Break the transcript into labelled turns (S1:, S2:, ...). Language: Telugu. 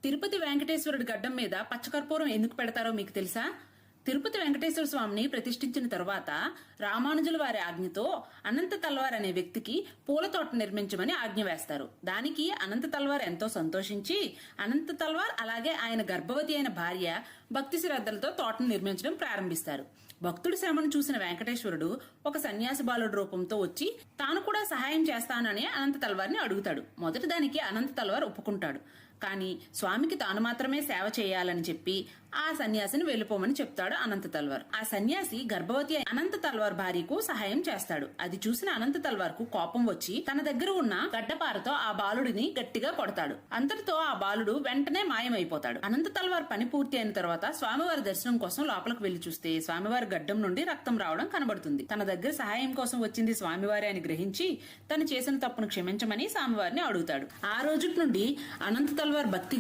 S1: తిరుపతి వెంకటేశ్వరుడి గడ్డం మీద పచ్చకర్పూరం ఎందుకు పెడతారో మీకు తెలుసా? తిరుపతి వెంకటేశ్వర స్వామిని ప్రతిష్ఠించిన తరువాత రామానుజుల వారి ఆజ్ఞతో అనంత తల్వార్ అనే వ్యక్తికి పూల తోట నిర్మించమని ఆజ్ఞ వేస్తారు. దానికి అనంత తల్వార్ ఎంతో సంతోషించి అనంత తల్వార్ అలాగే ఆయన గర్భవతి అయిన భార్య భక్తి శ్రద్ధలతో తోటను నిర్మించడం ప్రారంభిస్తారు. భక్తుడి శ్రమను చూసిన వెంకటేశ్వరుడు ఒక సన్యాసి బాలుడు రూపంతో వచ్చి తాను కూడా సహాయం చేస్తానని అనంత తల్వార్ని అడుగుతాడు. మొదటి దానికి అనంత తల్వార్ ఒప్పుకుంటాడు. కానీ స్వామికి తాను మాత్రమే సేవ చేయాలని చెప్పి ఆ సన్యాసిని వెళ్లిపోమని చెప్తాడు అనంత తల్వార్. ఆ సన్యాసి గర్భవతి అనంత తల్వార్ భార్యకు సహాయం చేస్తాడు. అది చూసిన అనంత తల్వార్ కు కోపం వచ్చి తన దగ్గర ఉన్న గడ్డపారతో ఆ బాలుడిని గట్టిగా కొడతాడు. అంతటితో ఆ బాలుడు వెంటనే మాయమైపోతాడు. అనంత తల్వార్ పని పూర్తి అయిన తర్వాత స్వామివారి దర్శనం కోసం లోపలికి వెళ్లి చూస్తే స్వామివారి గడ్డం నుండి రక్తం రావడం కనబడుతుంది. తన దగ్గర సహాయం కోసం వచ్చింది స్వామివారి అని గ్రహించి తను చేసిన తప్పును క్షమించమని స్వామివారిని అడుగుతాడు. ఆ రోజు నుండి అనంత తల్వార్ భక్తి